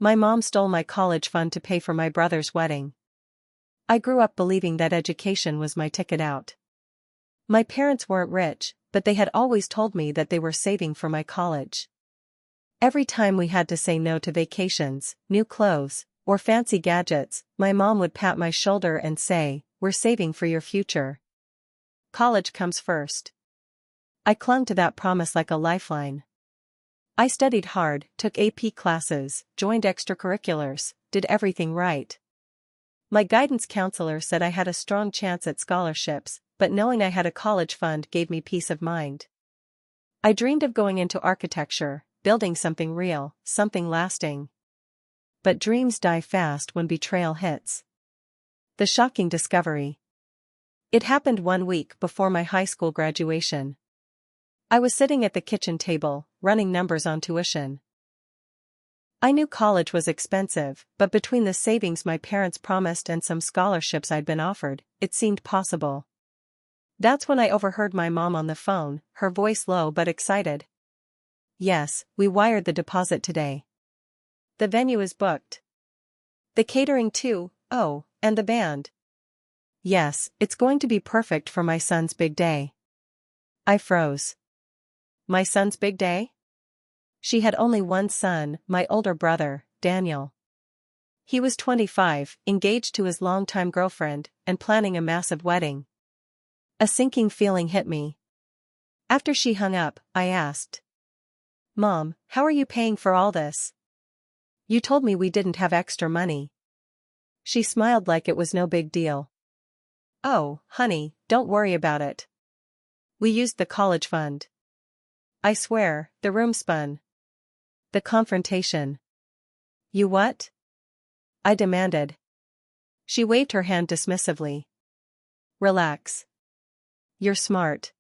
My mom stole my college fund to pay for my brother's wedding. I grew up believing that education was my ticket out. My parents weren't rich, but they had always told me that they were saving for my college. Every time we had to say no to vacations, new clothes, or fancy gadgets, my mom would pat my shoulder and say, "We're saving for your future. College comes first." I clung to that promise like a lifeline. I studied hard, took AP classes, joined extracurriculars, did everything right. My guidance counselor said I had a strong chance at scholarships, but knowing I had a college fund gave me peace of mind. I dreamed of going into architecture, building something real, something lasting. But dreams die fast when betrayal hits. The shocking discovery. It happened 1 week before my high school graduation. I was sitting at the kitchen table, running numbers on tuition. I knew college was expensive, but between the savings my parents promised and some scholarships I'd been offered, it seemed possible. That's when I overheard my mom on the phone, her voice low but excited. "Yes, we wired the deposit today. The venue is booked. The catering too, oh, and the band. Yes, it's going to be perfect for my son's big day." I froze. My son's big day? She had only one son, my older brother, Daniel. He was 25, engaged to his longtime girlfriend, and planning a massive wedding. A sinking feeling hit me. After she hung up, I asked, "Mom, how are you paying for all this? You told me we didn't have extra money." She smiled like it was no big deal. "Oh, honey, don't worry about it. We used the college fund." I swear, the room spun. The confrontation. "You what?" I demanded. She waved her hand dismissively. "Relax. You're smart.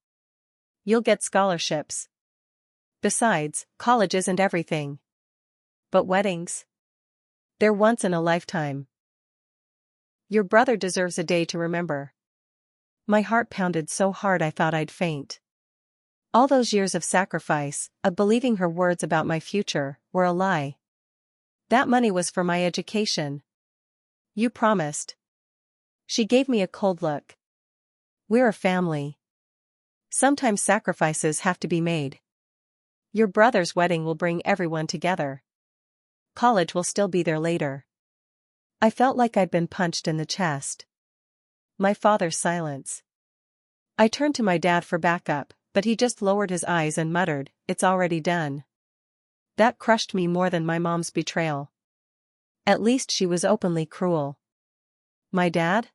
You'll get scholarships. Besides, college isn't everything. But weddings? They're once in a lifetime. Your brother deserves a day to remember." My heart pounded so hard I thought I'd faint. All those years of sacrifice, of believing her words about my future, were a lie. That money was for my education. "You promised." She gave me a cold look. "We're a family. Sometimes sacrifices have to be made. Your brother's wedding will bring everyone together. College will still be there later." I felt like I'd been punched in the chest. My father's silence. I turned to my dad for backup, but he just lowered his eyes and muttered, "It's already done." That crushed me more than my mom's betrayal. At least she was openly cruel. My dad?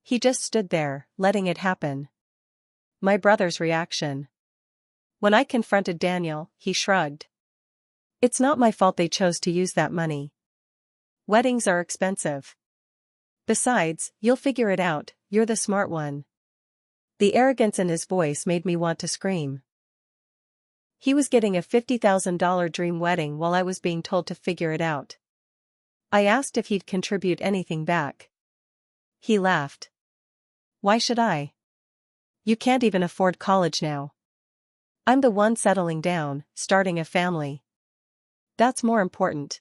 He just stood there, letting it happen. My brother's reaction. When I confronted Daniel, he shrugged. "It's not my fault they chose to use that money. Weddings are expensive. Besides, you'll figure it out, you're the smart one." The arrogance in his voice made me want to scream. He was getting a $50,000 dream wedding while I was being told to figure it out. I asked if he'd contribute anything back. He laughed. "Why should I? You can't even afford college now. I'm the one settling down, starting a family. That's more important."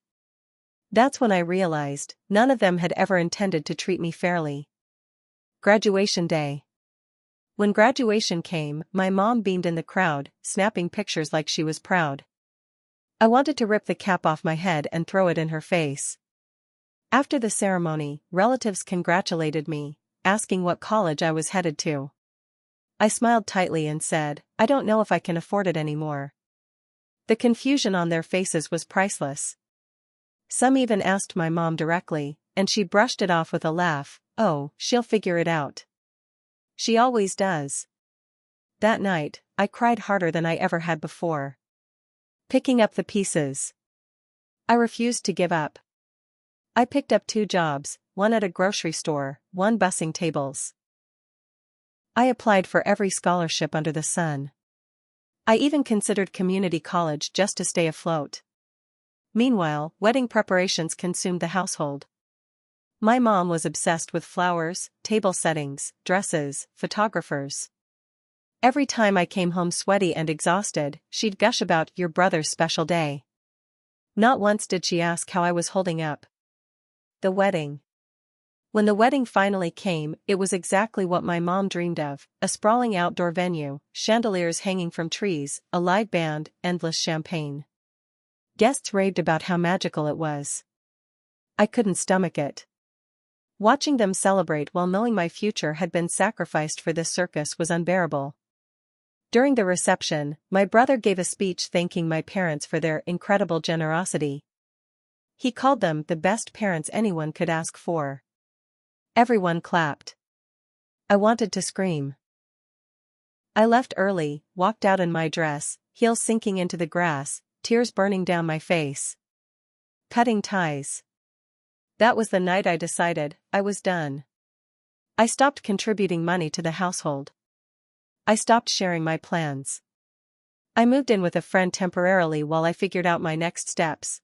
That's when I realized, none of them had ever intended to treat me fairly. Graduation day. When graduation came, my mom beamed in the crowd, snapping pictures like she was proud. I wanted to rip the cap off my head and throw it in her face. After the ceremony, relatives congratulated me, asking what college I was headed to. I smiled tightly and said, "I don't know if I can afford it anymore." The confusion on their faces was priceless. Some even asked my mom directly, and she brushed it off with a laugh, "Oh, she'll figure it out. She always does." That night, I cried harder than I ever had before. Picking up the pieces. I refused to give up. I picked up 2 jobs, one at a grocery store, one bussing tables. I applied for every scholarship under the sun. I even considered community college just to stay afloat. Meanwhile, wedding preparations consumed the household. My mom was obsessed with flowers, table settings, dresses, photographers. Every time I came home sweaty and exhausted, she'd gush about "your brother's special day." Not once did she ask how I was holding up. The wedding. When the wedding finally came, it was exactly what my mom dreamed of, a sprawling outdoor venue, chandeliers hanging from trees, a live band, endless champagne. Guests raved about how magical it was. I couldn't stomach it. Watching them celebrate while knowing my future had been sacrificed for this circus was unbearable. During the reception, my brother gave a speech thanking my parents for their incredible generosity. He called them the best parents anyone could ask for. Everyone clapped. I wanted to scream. I left early, walked out in my dress, heels sinking into the grass, tears burning down my face. Cutting ties. That was the night I decided I was done. I stopped contributing money to the household. I stopped sharing my plans. I moved in with a friend temporarily while I figured out my next steps.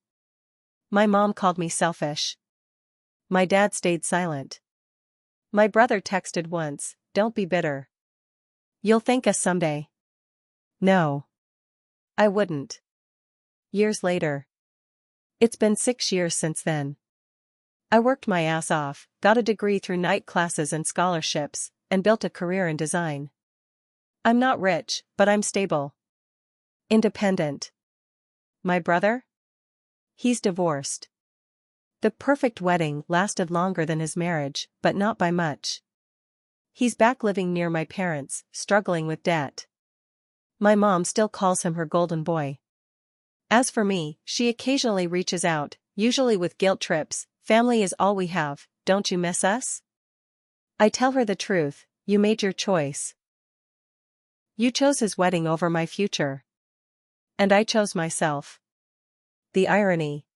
My mom called me selfish. My dad stayed silent. My brother texted once, "Don't be bitter. You'll thank us someday." No. I wouldn't. Years later. It's been 6 years since then. I worked my ass off, got a degree through night classes and scholarships, and built a career in design. I'm not rich, but I'm stable. Independent. My brother? He's divorced. The perfect wedding lasted longer than his marriage, but not by much. He's back living near my parents, struggling with debt. My mom still calls him her golden boy. As for me, she occasionally reaches out, usually with guilt trips. "Family is all we have, don't you miss us?" I tell her the truth, "You made your choice. You chose his wedding over my future. And I chose myself." The irony.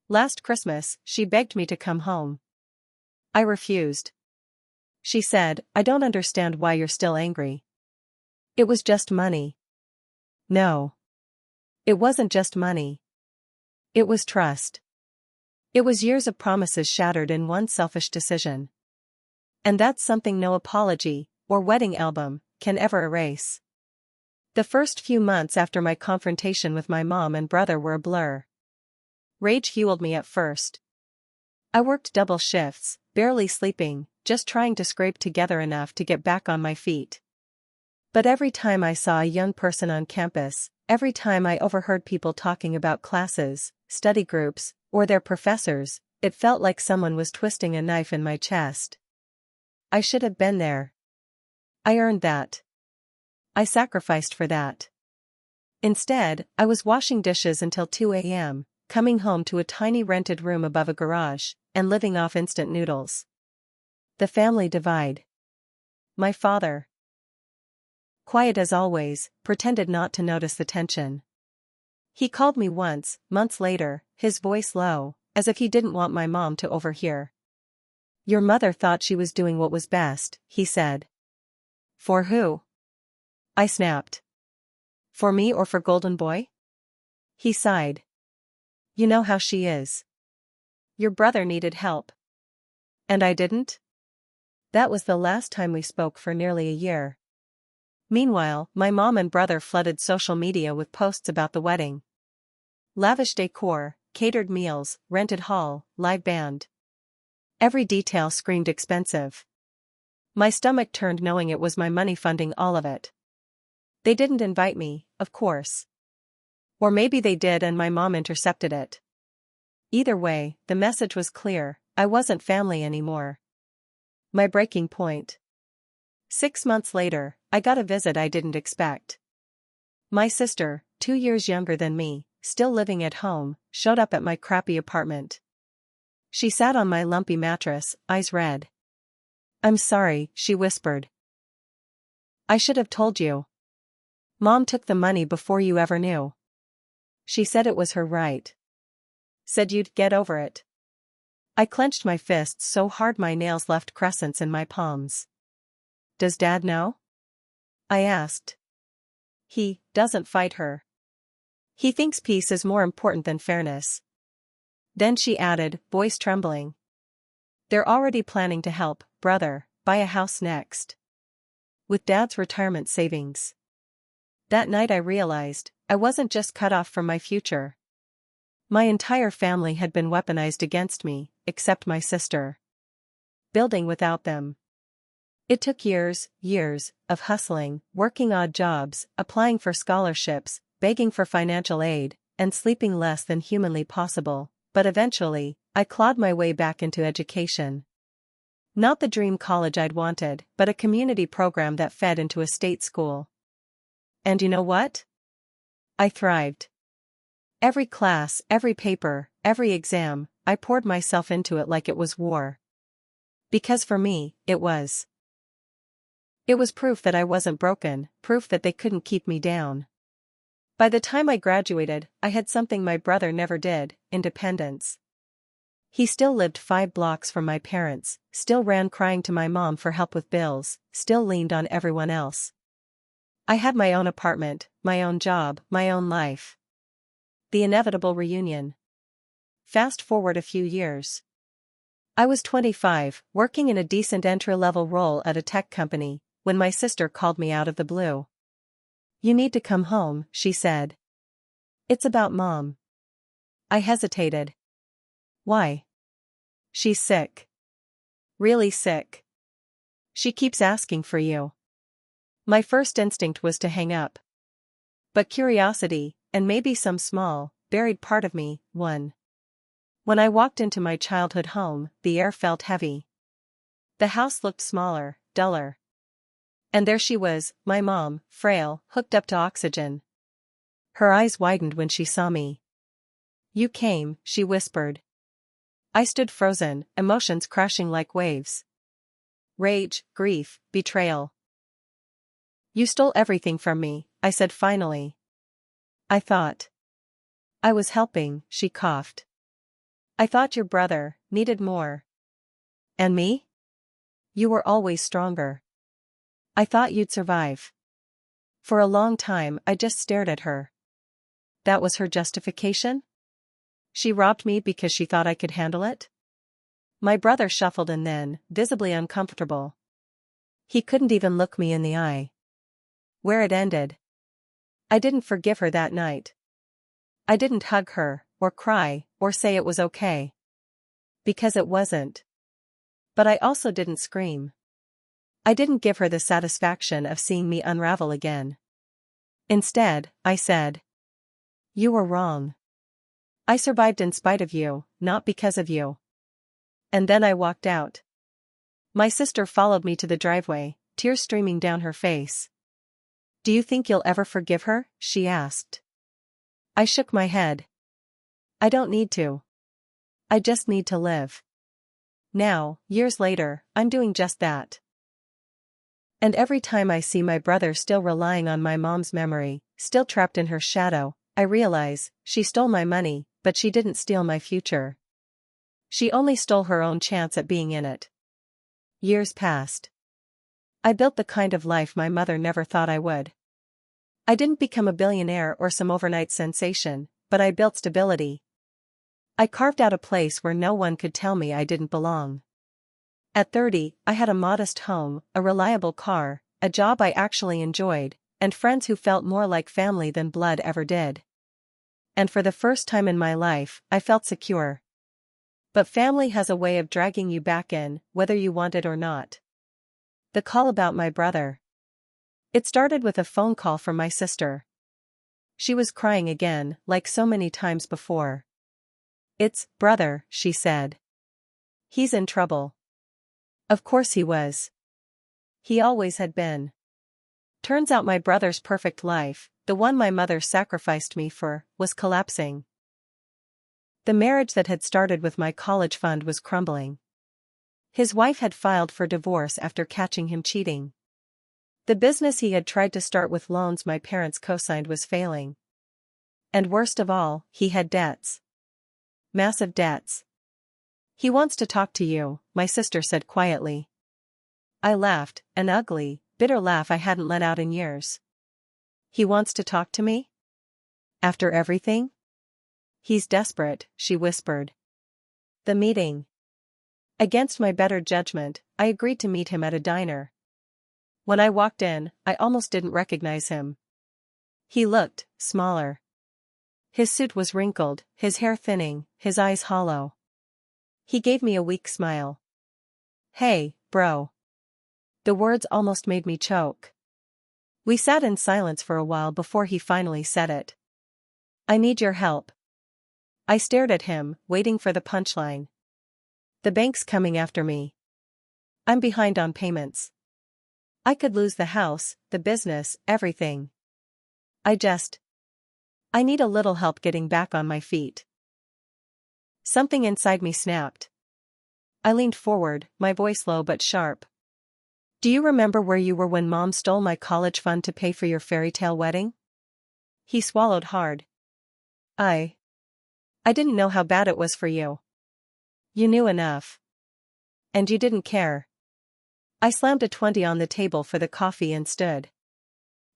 Last Christmas, she begged me to come home. I refused. She said, "I don't understand why you're still angry. It was just money." No. It wasn't just money. It was trust. It was years of promises shattered in one selfish decision. And that's something no apology, or wedding album, can ever erase. The first few months after my confrontation with my mom and brother were a blur. Rage fueled me at first. I worked double shifts, barely sleeping, just trying to scrape together enough to get back on my feet. But every time I saw a young person on campus, every time I overheard people talking about classes, study groups, or their professors, it felt like someone was twisting a knife in my chest. I should have been there. I earned that. I sacrificed for that. Instead, I was washing dishes until 2 a.m., coming home to a tiny rented room above a garage, and living off instant noodles. The family divide. My father, quiet as always, pretended not to notice the tension. He called me once, months later, his voice low, as if he didn't want my mom to overhear. "Your mother thought she was doing what was best," he said. "For who?" I snapped. "For me or for Golden Boy?" He sighed. "You know how she is. Your brother needed help. And I didn't?" That was the last time we spoke for nearly a year. Meanwhile, my mom and brother flooded social media with posts about the wedding. Lavish decor, catered meals, rented hall, live band. Every detail screamed expensive. My stomach turned knowing it was my money funding all of it. They didn't invite me, of course. Or maybe they did and my mom intercepted it. Either way, the message was clear: I wasn't family anymore. My breaking point. 6 months later, I got a visit I didn't expect. My sister, 2 years younger than me, still living at home, showed up at my crappy apartment. She sat on my lumpy mattress, eyes red. "I'm sorry," she whispered. "I should have told you. Mom took the money before you ever knew. She said it was her right. Said you'd get over it." I clenched my fists so hard my nails left crescents in my palms. "Does Dad know?" I asked. "He doesn't fight her. He thinks peace is more important than fairness." Then she added, voice trembling. "They're already planning to help, brother, buy a house next. With Dad's retirement savings." That night I realized, I wasn't just cut off from my future. My entire family had been weaponized against me, except my sister. Building without them. It took years of hustling, working odd jobs, applying for scholarships, begging for financial aid, and sleeping less than humanly possible, but eventually, I clawed my way back into education. Not the dream college I'd wanted, but a community program that fed into a state school. And you know what? I thrived. Every class, every paper, every exam, I poured myself into it like it was war. Because for me, it was. It was proof that I wasn't broken, proof that they couldn't keep me down. By the time I graduated, I had something my brother never did: independence. He still lived 5 blocks from my parents, still ran crying to my mom for help with bills, still leaned on everyone else. I had my own apartment, my own job, my own life. The inevitable reunion. Fast forward a few years. I was 25, working in a decent entry-level role at a tech company, when my sister called me out of the blue. "You need to come home," she said. "It's about Mom." I hesitated. "Why?" "She's sick. Really sick. She keeps asking for you." My first instinct was to hang up. But curiosity, and maybe some small, buried part of me, won. When I walked into my childhood home, the air felt heavy. The house looked smaller, duller. And there she was, my mom, frail, hooked up to oxygen. Her eyes widened when she saw me. "You came," she whispered. I stood frozen, emotions crashing like waves. Rage, grief, betrayal. "You stole everything from me," I said finally. "I thought I was helping," she coughed. "I thought your brother needed more. And me? You were always stronger. I thought you'd survive." For a long time I just stared at her. That was her justification? She robbed me because she thought I could handle it? My brother shuffled and then, visibly uncomfortable. He couldn't even look me in the eye. Where it ended. I didn't forgive her that night. I didn't hug her, or cry, or say it was okay. Because it wasn't. But I also didn't scream. I didn't give her the satisfaction of seeing me unravel again. Instead, I said, "You were wrong. I survived in spite of you, not because of you." And then I walked out. My sister followed me to the driveway, tears streaming down her face. "Do you think you'll ever forgive her?" she asked. I shook my head. "I don't need to. I just need to live." Now, years later, I'm doing just that. And every time I see my brother still relying on my mom's memory, still trapped in her shadow, I realize, she stole my money, but she didn't steal my future. She only stole her own chance at being in it. Years passed. I built the kind of life my mother never thought I would. I didn't become a billionaire or some overnight sensation, but I built stability. I carved out a place where no one could tell me I didn't belong. At 30, I had a modest home, a reliable car, a job I actually enjoyed, and friends who felt more like family than blood ever did. And for the first time in my life, I felt secure. But family has a way of dragging you back in, whether you want it or not. The call about my brother. It started with a phone call from my sister. She was crying again, like so many times before. "It's brother," she said. "He's in trouble." Of course he was. He always had been. Turns out my brother's perfect life, the one my mother sacrificed me for, was collapsing. The marriage that had started with my college fund was crumbling. His wife had filed for divorce after catching him cheating. The business he had tried to start with loans my parents co-signed was failing. And worst of all, he had debts. Massive debts. "He wants to talk to you," my sister said quietly. I laughed, an ugly, bitter laugh I hadn't let out in years. "He wants to talk to me? After everything?" "He's desperate," she whispered. The meeting. Against my better judgment, I agreed to meet him at a diner. When I walked in, I almost didn't recognize him. He looked smaller. His suit was wrinkled, his hair thinning, his eyes hollow. He gave me a weak smile. "Hey, bro." The words almost made me choke. We sat in silence for a while before he finally said it. "I need your help." I stared at him, waiting for the punchline. "The bank's coming after me. I'm behind on payments. I could lose the house, the business, everything. I need a little help getting back on my feet." Something inside me snapped. I leaned forward, my voice low but sharp. "Do you remember where you were when Mom stole my college fund to pay for your fairy tale wedding?" He swallowed hard. I didn't know how bad it was for you." "You knew enough. And you didn't care." I slammed a 20 on the table for the coffee and stood.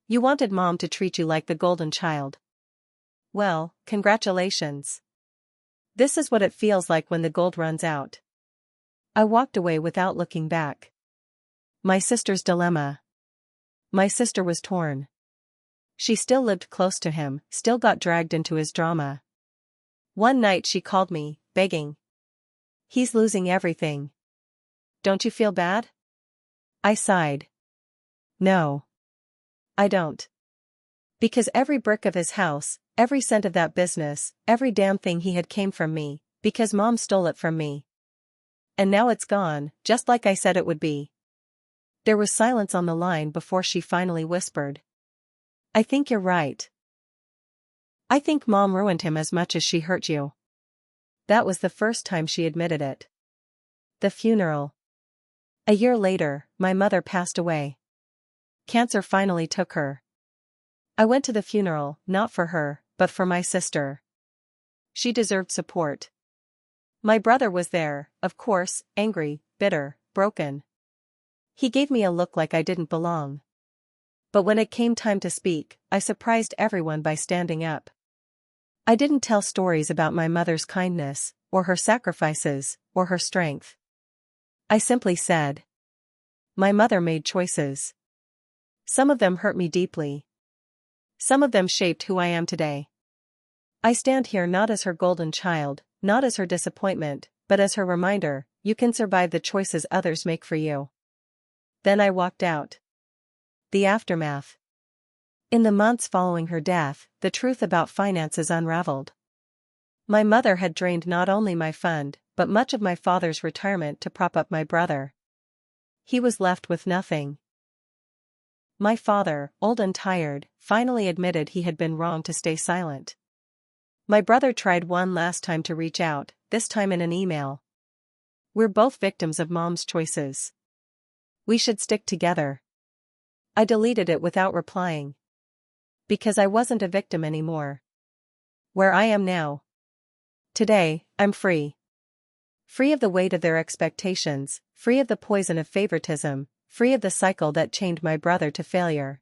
"You wanted Mom to treat you like the golden child. Well, congratulations. This is what it feels like when the gold runs out." I walked away without looking back. My sister's dilemma. My sister was torn. She still lived close to him, still got dragged into his drama. One night she called me, begging. "He's losing everything. Don't you feel bad?" I sighed. "No. I don't. Because every brick of his house, every cent of that business, every damn thing he had came from me, because Mom stole it from me. And now it's gone, just like I said it would be." There was silence on the line before she finally whispered. "I think you're right. I think Mom ruined him as much as she hurt you." That was the first time she admitted it. The funeral. A year later, my mother passed away. Cancer finally took her. I went to the funeral, not for her, but for my sister. She deserved support. My brother was there, of course, angry, bitter, broken. He gave me a look like I didn't belong. But when it came time to speak, I surprised everyone by standing up. I didn't tell stories about my mother's kindness, or her sacrifices, or her strength. I simply said, "My mother made choices. Some of them hurt me deeply. Some of them shaped who I am today. I stand here not as her golden child, not as her disappointment, but as her reminder, you can survive the choices others make for you." Then I walked out. The aftermath. In the months following her death, the truth about finances unraveled. My mother had drained not only my fund, but much of my father's retirement to prop up my brother. He was left with nothing. My father, old and tired, finally admitted he had been wrong to stay silent. My brother tried one last time to reach out, this time in an email. "We're both victims of Mom's choices. We should stick together." I deleted it without replying. Because I wasn't a victim anymore. Where I am now. Today, I'm free. Free of the weight of their expectations, free of the poison of favoritism, free of the cycle that chained my brother to failure.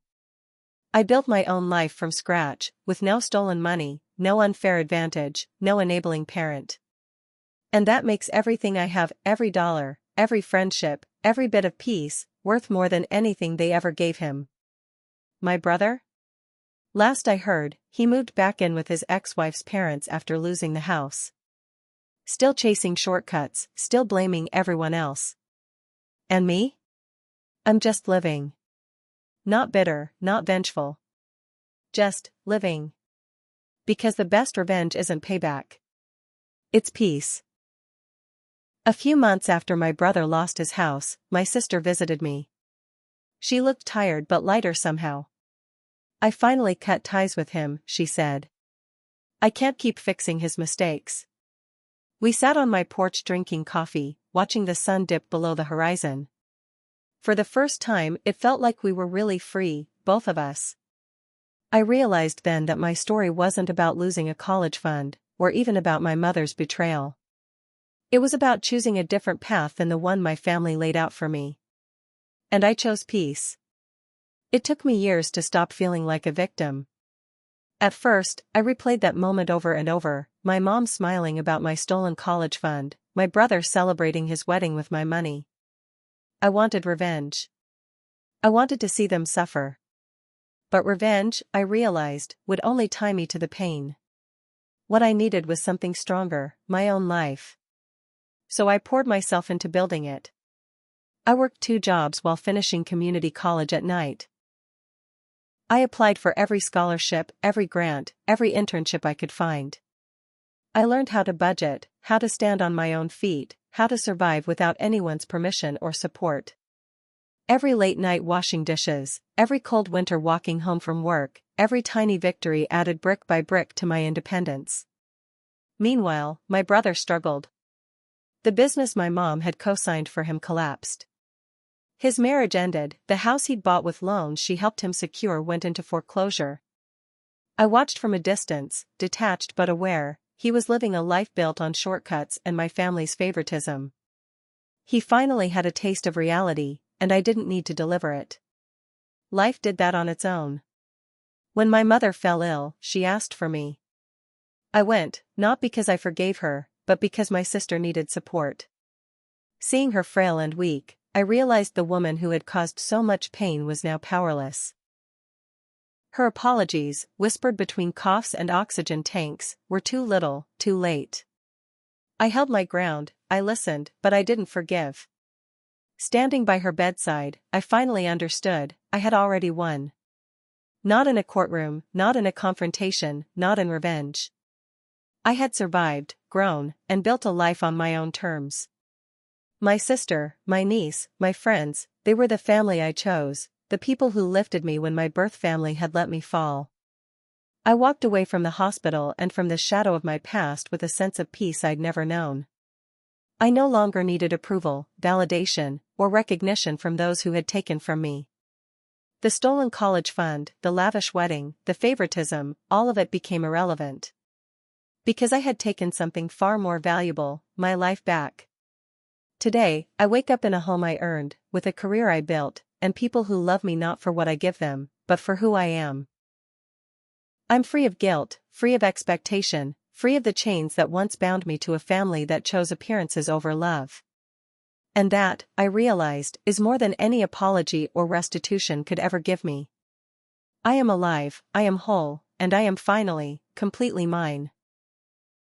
I built my own life from scratch, with no stolen money, no unfair advantage, no enabling parent. And that makes everything I have, every dollar, every friendship, every bit of peace, worth more than anything they ever gave him. My brother? Last I heard, he moved back in with his ex-wife's parents after losing the house. Still chasing shortcuts, still blaming everyone else. And me? I'm just living. Not bitter, not vengeful. Just living. Because the best revenge isn't payback. It's peace. A few months after my brother lost his house, my sister visited me. She looked tired but lighter somehow. "I finally cut ties with him," she said. "I can't keep fixing his mistakes." We sat on my porch drinking coffee, watching the sun dip below the horizon. For the first time, it felt like we were really free, both of us. I realized then that my story wasn't about losing a college fund, or even about my mother's betrayal. It was about choosing a different path than the one my family laid out for me. And I chose peace. It took me years to stop feeling like a victim. At first, I replayed that moment over and over, my mom smiling about my stolen college fund, my brother celebrating his wedding with my money. I wanted revenge. I wanted to see them suffer. But revenge, I realized, would only tie me to the pain. What I needed was something stronger, my own life. So I poured myself into building it. I worked 2 jobs while finishing community college at night. I applied for every scholarship, every grant, every internship I could find. I learned how to budget, how to stand on my own feet, how to survive without anyone's permission or support. Every late night washing dishes, every cold winter walking home from work, every tiny victory added brick by brick to my independence. Meanwhile, my brother struggled. The business my mom had co-signed for him collapsed. His marriage ended, the house he'd bought with loans she helped him secure went into foreclosure. I watched from a distance, detached but aware. He was living a life built on shortcuts and my family's favoritism. He finally had a taste of reality, and I didn't need to deliver it. Life did that on its own. When my mother fell ill, she asked for me. I went, not because I forgave her, but because my sister needed support. Seeing her frail and weak, I realized the woman who had caused so much pain was now powerless. Her apologies, whispered between coughs and oxygen tanks, were too little, too late. I held my ground, I listened, but I didn't forgive. Standing by her bedside, I finally understood, I had already won. Not in a courtroom, not in a confrontation, not in revenge. I had survived, grown, and built a life on my own terms. My sister, my niece, my friends, they were the family I chose, the people who lifted me when my birth family had let me fall. I walked away from the hospital and from the shadow of my past with a sense of peace I'd never known. I no longer needed approval, validation, or recognition from those who had taken from me. The stolen college fund, the lavish wedding, the favoritism, all of it became irrelevant. Because I had taken something far more valuable, my life back. Today, I wake up in a home I earned, with a career I built, and people who love me not for what I give them, but for who I am. I'm free of guilt, free of expectation, free of the chains that once bound me to a family that chose appearances over love. And that, I realized, is more than any apology or restitution could ever give me. I am alive, I am whole, and I am finally, completely mine.